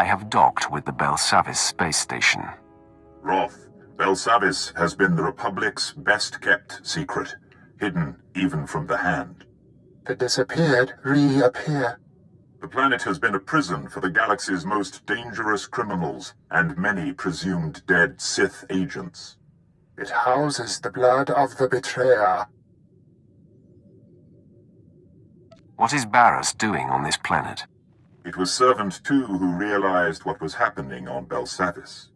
have docked with the Belsavis space station. Roth, Belsavis has been the Republic's best-kept secret, hidden even from the Hand. The disappeared reappear. The planet has been a prison for the galaxy's most dangerous criminals and many presumed dead Sith agents. It houses the blood of the betrayer. What is Barriss doing on this planet? It was Servant 2 who realized what was happening on Belsavis.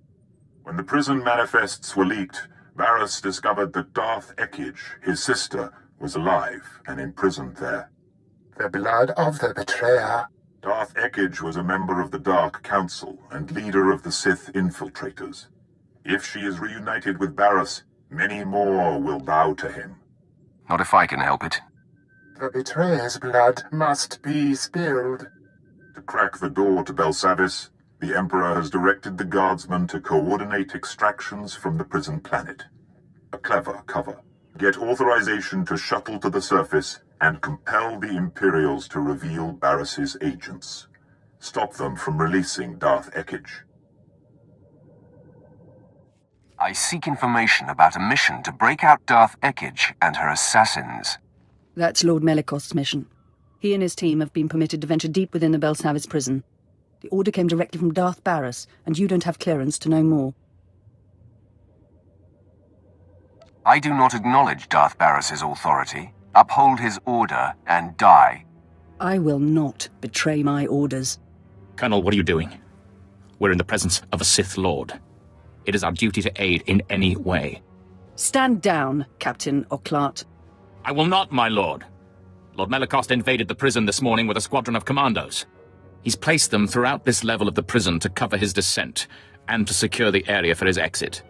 When the prison manifests were leaked, Barriss discovered that Darth Ekage, his sister, was alive and imprisoned there. The blood of the betrayer. Darth Ekage was a member of the Dark Council and leader of the Sith infiltrators. If she is reunited with Barriss, many more will bow to him. Not if I can help it. The betrayer's blood must be spilled. To crack the door to Belsavis, the Emperor has directed the Guardsmen to coordinate extractions from the prison planet. A clever cover. Get authorization to shuttle to the surface and compel the Imperials to reveal Barriss's agents. Stop them from releasing Darth Ekage. I seek information about a mission to break out Darth Ekage and her assassins. That's Lord Melikost's mission. He and his team have been permitted to venture deep within the Belsavis prison. The order came directly from Darth Barriss, and you don't have clearance to know more. I do not acknowledge Darth Barriss's authority, uphold his order, and die. I will not betray my orders. Colonel, what are you doing? We're in the presence of a Sith Lord. It is our duty to aid in any way. Stand down, Captain Oclart. I will not, my lord. Lord Melikost invaded the prison this morning with a squadron of commandos. He's placed them throughout this level of the prison to cover his descent, and to secure the area for his exit.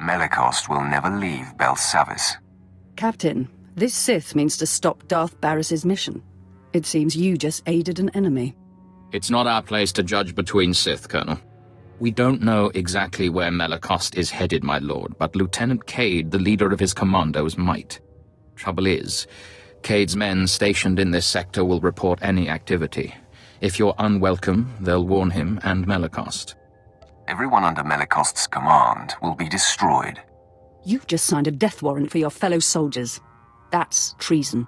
Melikost will never leave Belsavis. Captain, this Sith means to stop Darth Barriss's mission. It seems you just aided an enemy. It's not our place to judge between Sith, Colonel. We don't know exactly where Melikost is headed, my lord, but Lieutenant Cade, the leader of his commandos, might. Trouble is, Cade's men stationed in this sector will report any activity. If you're unwelcome, they'll warn him and Melikost. Everyone under Melikost's command will be destroyed. You've just signed a death warrant for your fellow soldiers. That's treason.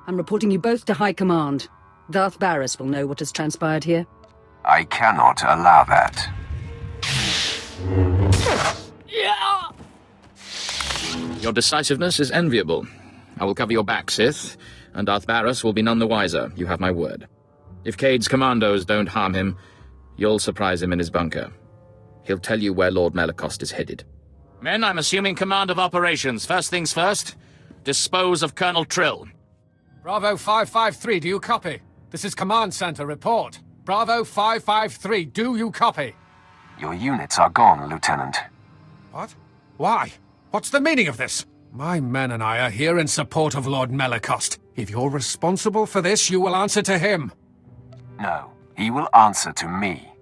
I'm reporting you both to High Command. Darth Barriss will know what has transpired here. I cannot allow that. Your decisiveness is enviable. I will cover your back, Sith, and Darth Barriss will be none the wiser, you have my word. If Cade's commandos don't harm him, you'll surprise him in his bunker. He'll tell you where Lord Melikost is headed. Men, I'm assuming command of operations. First things first, dispose of Colonel Trill. Bravo 553, do you copy? This is Command Center, report. Bravo 553, do you copy? Your units are gone, Lieutenant. What? Why? What's the meaning of this? My men and I are here in support of Lord Melikost. If you're responsible for this, you will answer to him. No, he will answer to me.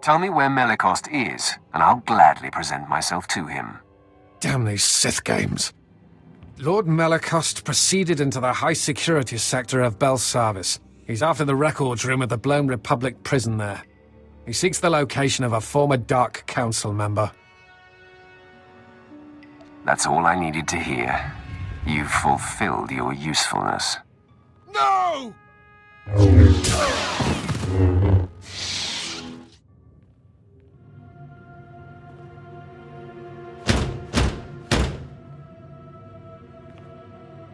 Tell me where Melikost is, and I'll gladly present myself to him. Damn these Sith games. Lord Melikost proceeded into the high-security sector of Belsavis. He's after the records room at the blown Republic prison there. He seeks the location of a former Dark Council member. That's all I needed to hear. You've fulfilled your usefulness. No!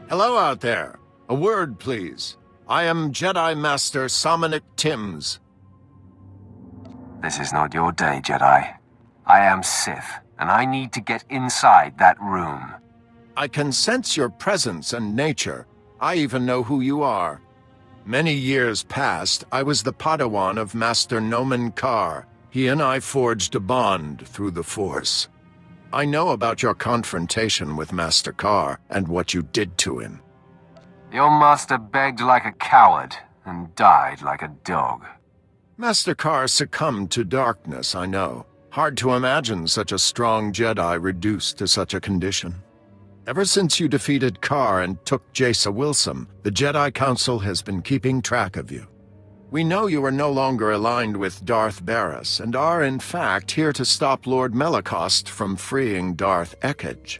Hello out there. A word, please. I am Jedi Master Somonic Timms. This is not your day, Jedi. I am Sith, and I need to get inside that room. I can sense your presence and nature. I even know who you are. Many years past, I was the Padawan of Master Nomen Karr. He and I forged a bond through the Force. I know about your confrontation with Master Karr and what you did to him. Your master begged like a coward and died like a dog. Master Karr succumbed to darkness, I know. Hard to imagine such a strong Jedi reduced to such a condition. Ever since you defeated Karr and took Jace Wilson, the Jedi Council has been keeping track of you. We know you are no longer aligned with Darth Barris, and are in fact here to stop Lord Melicost from freeing Darth Ekage.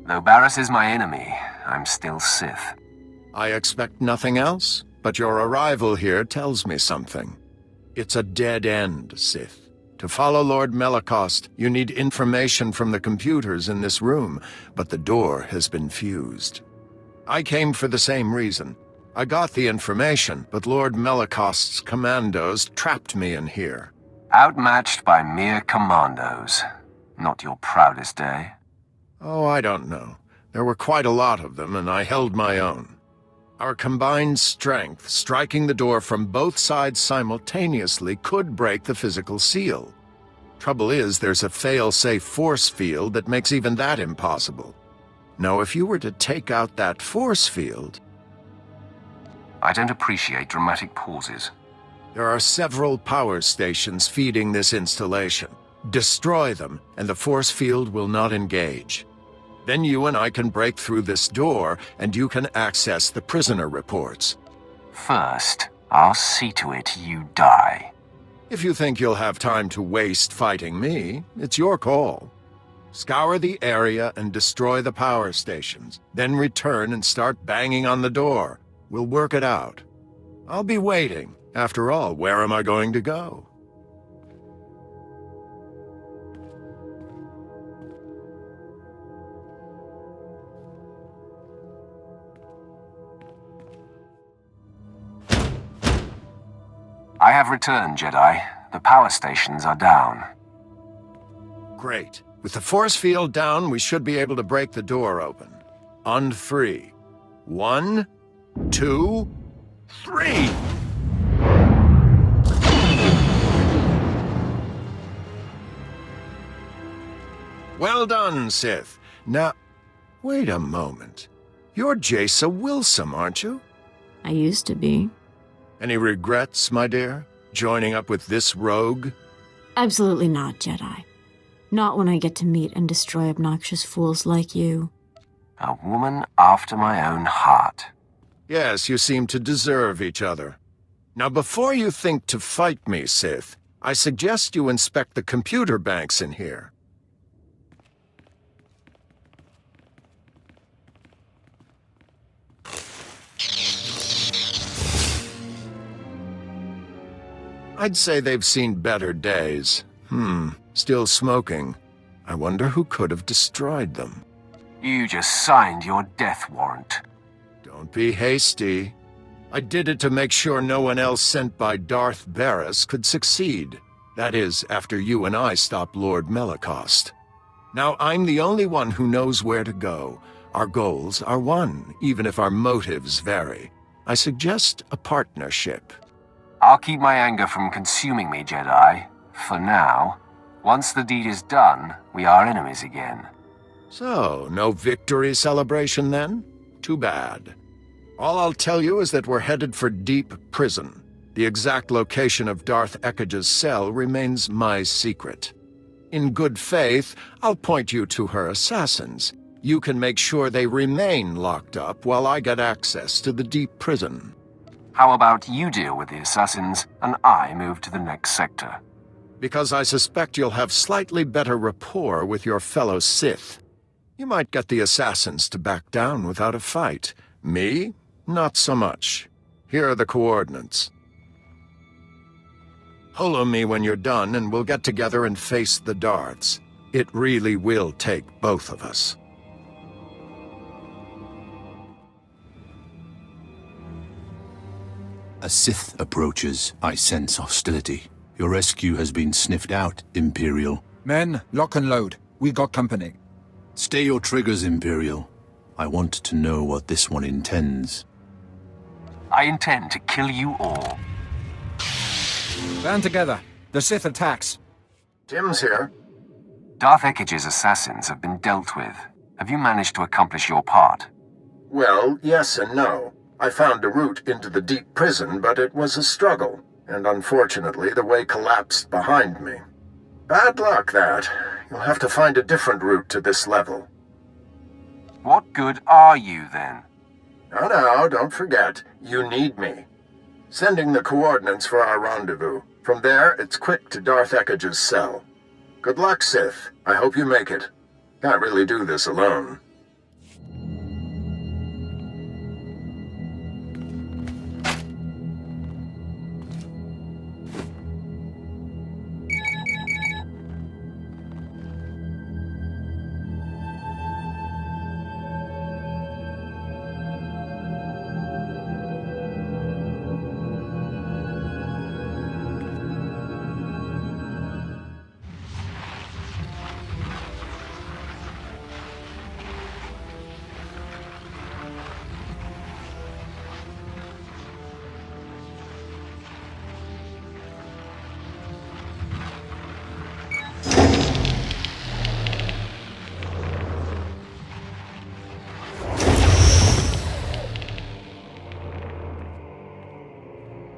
Though Barris is my enemy, I'm still Sith. I expect nothing else, but your arrival here tells me something. It's a dead end, Sith. To follow Lord Melicost, you need information from the computers in this room, but the door has been fused. I came for the same reason. I got the information, but Lord Melicost's commandos trapped me in here. Outmatched by mere commandos. Not your proudest day. Oh, I don't know. There were quite a lot of them, and I held my own. Our combined strength, striking the door from both sides simultaneously, could break the physical seal. Trouble is, there's a fail-safe force field that makes even that impossible. Now, if you were to take out that force field... I don't appreciate dramatic pauses. There are several power stations feeding this installation. Destroy them, and the force field will not engage. Then you and I can break through this door, and you can access the prisoner reports. First, I'll see to it you die. If you think you'll have time to waste fighting me, it's your call. Scour the area and destroy the power stations, then return and start banging on the door. We'll work it out. I'll be waiting. After all, where am I going to go? I have returned, Jedi. The power stations are down. Great. With the force field down, we should be able to break the door open. On 3. 1, 2, 3! Well done, Sith. Now, wait a moment. You're Jaisa Wilson, aren't you? I used to be. Any regrets, my dear? Joining up with this rogue? Absolutely not, Jedi. Not when I get to meet and destroy obnoxious fools like you. A woman after my own heart. Yes, you seem to deserve each other. Now, before you think to fight me, Sith, I suggest you inspect the computer banks in here. I'd say they've seen better days. Still smoking. I wonder who could have destroyed them. You just signed your death warrant. Don't be hasty. I did it to make sure no one else sent by Darth Barris could succeed. That is, after you and I stopped Lord Melicost. Now, I'm the only one who knows where to go. Our goals are one, even if our motives vary. I suggest a partnership. I'll keep my anger from consuming me, Jedi. For now. Once the deed is done, we are enemies again. So, no victory celebration then? Too bad. All I'll tell you is that we're headed for Deep Prison. The exact location of Darth Ekage's cell remains my secret. In good faith, I'll point you to her assassins. You can make sure they remain locked up while I get access to the Deep Prison. How about you deal with the assassins, and I move to the next sector? Because I suspect you'll have slightly better rapport with your fellow Sith. You might get the assassins to back down without a fight. Me? Not so much. Here are the coordinates. Holo me when you're done, and we'll get together and face the Darths. It really will take both of us. As Sith approaches, I sense hostility. Your rescue has been sniffed out, Imperial. Men, lock and load. We got company. Stay your triggers, Imperial. I want to know what this one intends. I intend to kill you all. Band together. The Sith attacks. Tim's here. Darth Ekage's assassins have been dealt with. Have you managed to accomplish your part? Well, yes and no. I found a route into the Deep Prison, but it was a struggle. And unfortunately, the way collapsed behind me. Bad luck, that. You'll have to find a different route to this level. What good are you, then? No, don't forget. You need me. Sending the coordinates for our rendezvous. From there, it's quick to Darth Ekige's cell. Good luck, Sith. I hope you make it. Can't really do this alone.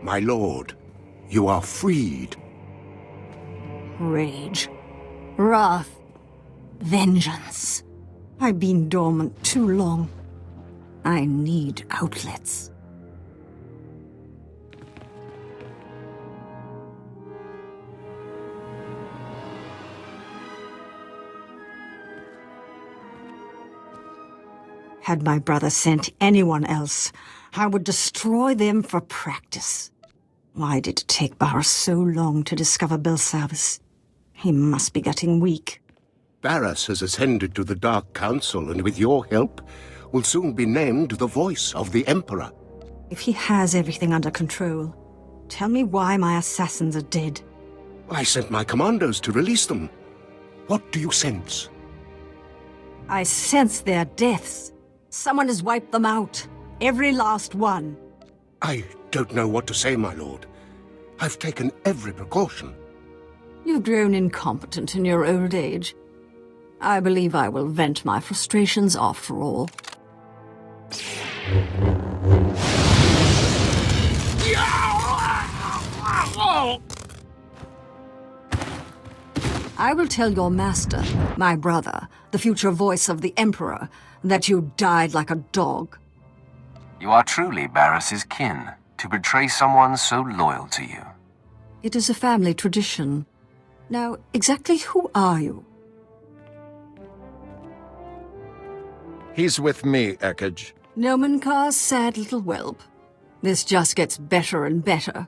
My lord, you are freed. Rage. Wrath. Vengeance. I've been dormant too long. I need outlets. Had my brother sent anyone else, I would destroy them for practice. Why did it take Barras so long to discover Belsavis? He must be getting weak. Barras has ascended to the Dark Council, and with your help, will soon be named the voice of the Emperor. If he has everything under control, tell me why my assassins are dead. I sent my commandos to release them. What do you sense? I sense their deaths. Someone has wiped them out. Every last one. I don't know what to say, my lord. I've taken every precaution. You've grown incompetent in your old age. I believe I will vent my frustrations after all. I will tell your master, my brother, the future voice of the Emperor, that you died like a dog. You are truly Barris's kin, to betray someone so loyal to you. It is a family tradition. Now, exactly who are you? He's with me, Ekige. Nomenkar's sad little whelp. This just gets better and better.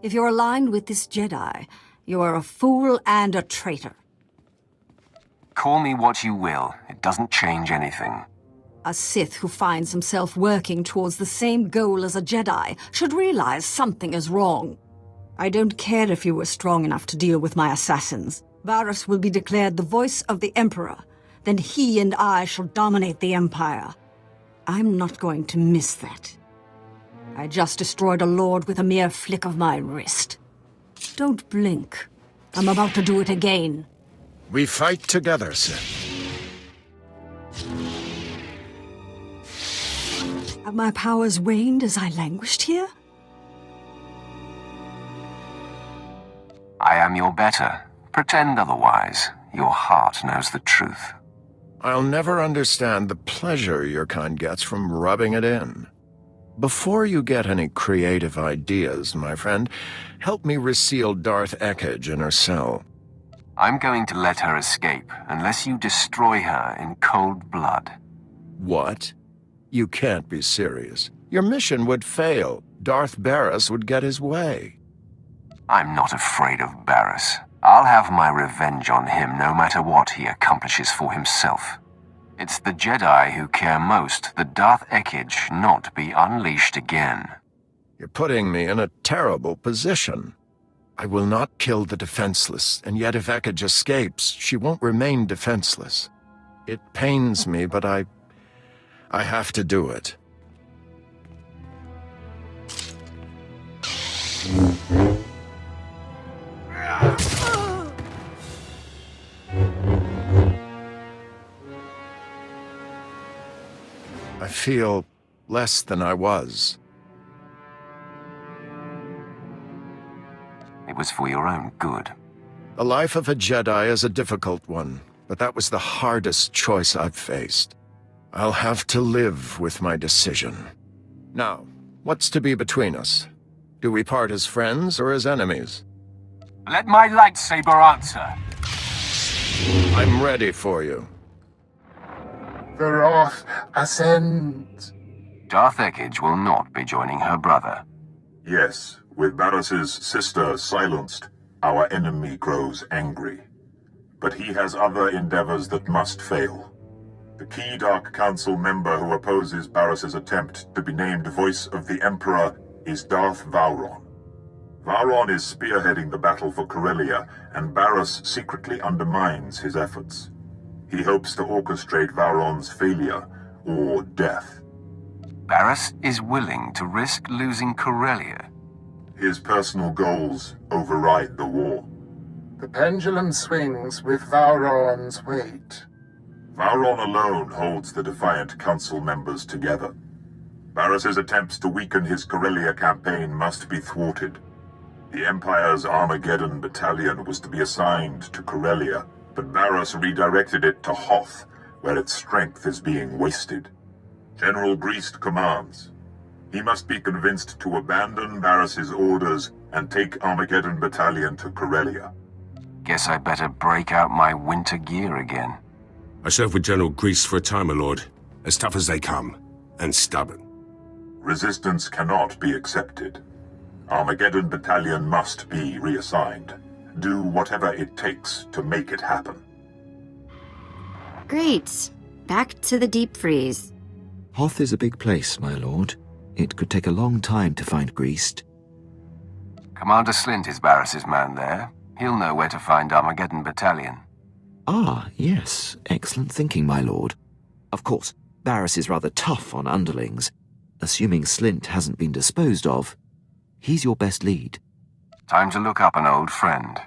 If you're aligned with this Jedi, you are a fool and a traitor. Call me what you will, it doesn't change anything. A Sith who finds himself working towards the same goal as a Jedi should realize something is wrong. I don't care if you were strong enough to deal with my assassins. Barras will be declared the voice of the Emperor. Then he and I shall dominate the Empire. I'm not going to miss that. I just destroyed a lord with a mere flick of my wrist. Don't blink. I'm about to do it again. We fight together, Sith. Have my powers waned as I languished here? I am your better. Pretend otherwise. Your heart knows the truth. I'll never understand the pleasure your kind gets from rubbing it in. Before you get any creative ideas, my friend, help me reseal Darth Ekige in her cell. I'm going to let her escape unless you destroy her in cold blood. What? You can't be serious. Your mission would fail. Darth Barras would get his way. I'm not afraid of Barras. I'll have my revenge on him no matter what he accomplishes for himself. It's the Jedi who care most that Darth Ekige not be unleashed again. You're putting me in a terrible position. I will not kill the defenseless, and yet if Ekige escapes, she won't remain defenseless. It pains me, but I have to do it. I feel less than I was. It was for your own good. The life of a Jedi is a difficult one, but that was the hardest choice I've faced. I'll have to live with my decision. Now, what's to be between us? Do we part as friends or as enemies? Let my lightsaber answer. I'm ready for you. The wrath ascends. Darth Ekage will not be joining her brother. Yes, with Barris's sister silenced, our enemy grows angry. But he has other endeavors that must fail. The key Dark Council member who opposes Barris's attempt to be named Voice of the Emperor is Darth Vowron. Vowron is spearheading the battle for Corellia, and Barris secretly undermines his efforts. He hopes to orchestrate Vowron's failure, or death. Barris is willing to risk losing Corellia. His personal goals override the war. The pendulum swings with Vowron's weight. Vowron alone holds the defiant council members together. Barris's attempts to weaken his Corellia campaign must be thwarted. The Empire's Armageddon battalion was to be assigned to Corellia, but Barris redirected it to Hoth, where its strength is being wasted. General Greast commands. He must be convinced to abandon Barris's orders and take Armageddon battalion to Corellia. Guess I better break out my winter gear again. I served with General Grease for a time, my lord. As tough as they come, and stubborn. Resistance cannot be accepted. Armageddon battalion must be reassigned. Do whatever it takes to make it happen. Great. Back to the deep freeze. Hoth is a big place, my lord. It could take a long time to find Greast. Commander Slint is Barris's man there. He'll know where to find Armageddon battalion. Ah, yes. Excellent thinking, my lord. Of course, Barris is rather tough on underlings. Assuming Slint hasn't been disposed of, he's your best lead. Time to look up an old friend.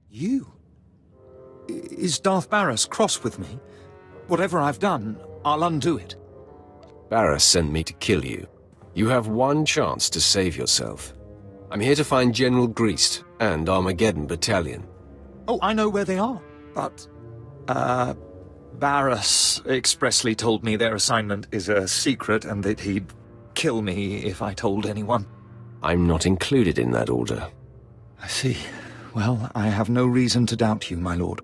You? Is Darth Barris cross with me? Whatever I've done, I'll undo it. Barris sent me to kill you. You have one chance to save yourself. I'm here to find General Greast and Armageddon Battalion. Oh, I know where they are, but... Barris expressly told me their assignment is a secret and that he'd kill me if I told anyone. I'm not included in that order. I see. Well, I have no reason to doubt you, my lord.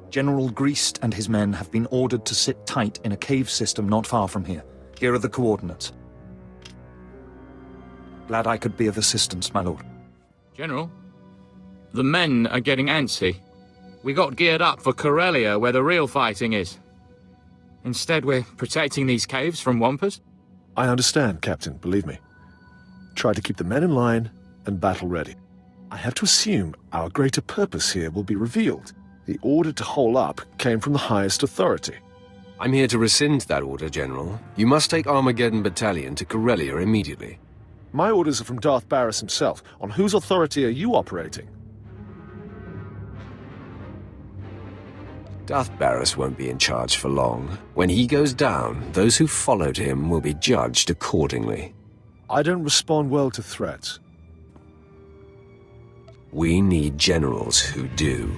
General Greast and his men have been ordered to sit tight in a cave system not far from here. Here are the coordinates. Glad I could be of assistance, my lord. General, the men are getting antsy. We got geared up for Corellia, where the real fighting is. Instead, we're protecting these caves from Wampus. I understand, Captain, believe me. Try to keep the men in line and battle ready. I have to assume our greater purpose here will be revealed. The order to hole up came from the highest authority. I'm here to rescind that order, General. You must take Armageddon Battalion to Corellia immediately. My orders are from Darth Barris himself. On whose authority are you operating? Darth Barris won't be in charge for long. When he goes down, those who followed him will be judged accordingly. I don't respond well to threats. We need generals who do.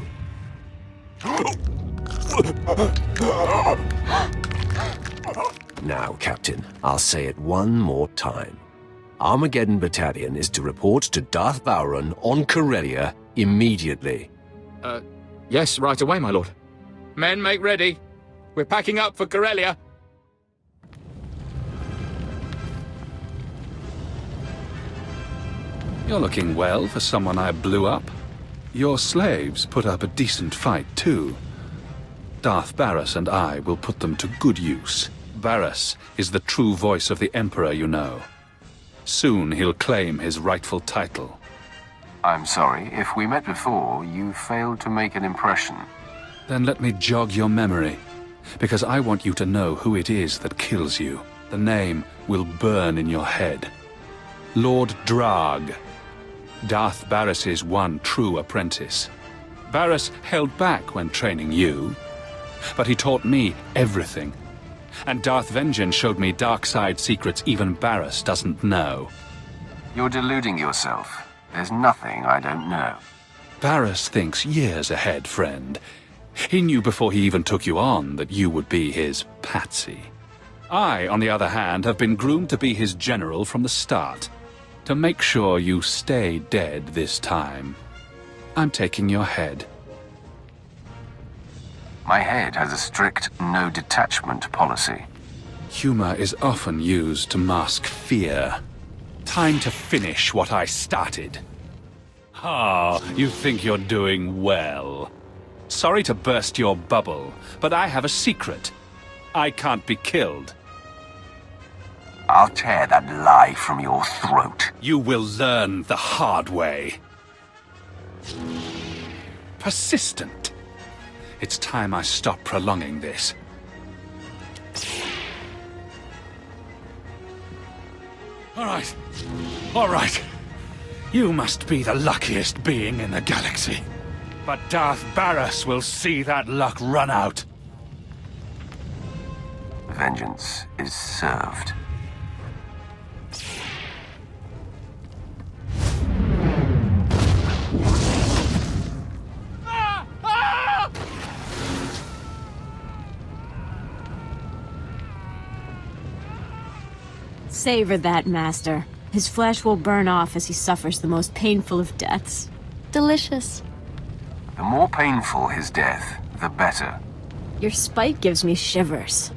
Now, Captain, I'll say it one more time. Armageddon Battalion is to report to Darth Vowron on Corellia immediately. Yes, right away, my lord. Men, make ready. We're packing up for Corellia. You're looking well for someone I blew up. Your slaves put up a decent fight, too. Darth Barris and I will put them to good use. Barris is the true voice of the Emperor, you know. Soon he'll claim his rightful title. I'm sorry, if we met before, you failed to make an impression. Then let me jog your memory, because I want you to know who it is that kills you. The name will burn in your head. Lord Drag. Darth Barris's one true apprentice. Barris held back when training you, but he taught me everything, And Darth Vengeance showed me Darkside secrets even Barriss doesn't know. You're deluding yourself. There's nothing I don't know. Barriss thinks years ahead, friend. He knew before he even took you on that you would be his patsy. I, on the other hand, have been groomed to be his general from the start. To make sure you stay dead this time, I'm taking your head. My head has a strict no-detachment policy. Humor is often used to mask fear. Time to finish what I started. Ah, you think you're doing well. Sorry to burst your bubble, but I have a secret. I can't be killed. I'll tear that lie from your throat. You will learn the hard way. Persistent. It's time I stop prolonging this. All right. You must be the luckiest being in the galaxy. But Darth Barriss will see that luck run out. Vengeance is served. Savor that, Master. His flesh will burn off as he suffers the most painful of deaths. Delicious. The more painful his death, the better. Your spite gives me shivers.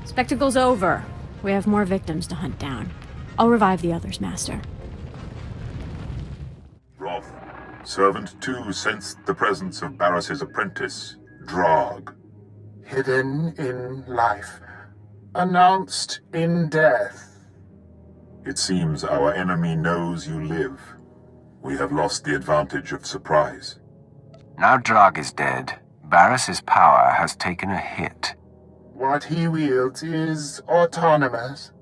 Spectacle's over. We have more victims to hunt down. I'll revive the others, Master. Roth, Servant 2 sensed the presence of Barriss's apprentice, Drog. Hidden in life, announced in death. It seems our enemy knows you live. We have lost the advantage of surprise. Now Drog is dead, Barriss's power has taken a hit. What he wields is autonomous.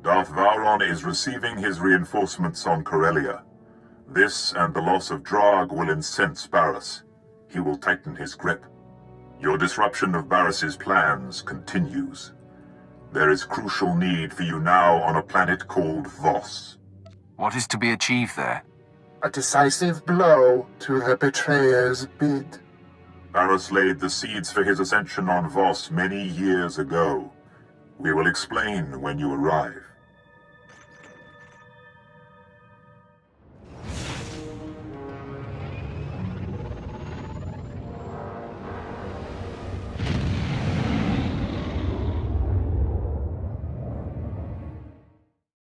Darth Vowron is receiving his reinforcements on Corellia. This and the loss of Drog will incense Barriss. He will tighten his grip. Your disruption of Barriss's plans continues. There is crucial need for you now on a planet called Voss. What is to be achieved there? A decisive blow to the betrayer's bid. Barriss laid the seeds for his ascension on Voss many years ago. We will explain when you arrive.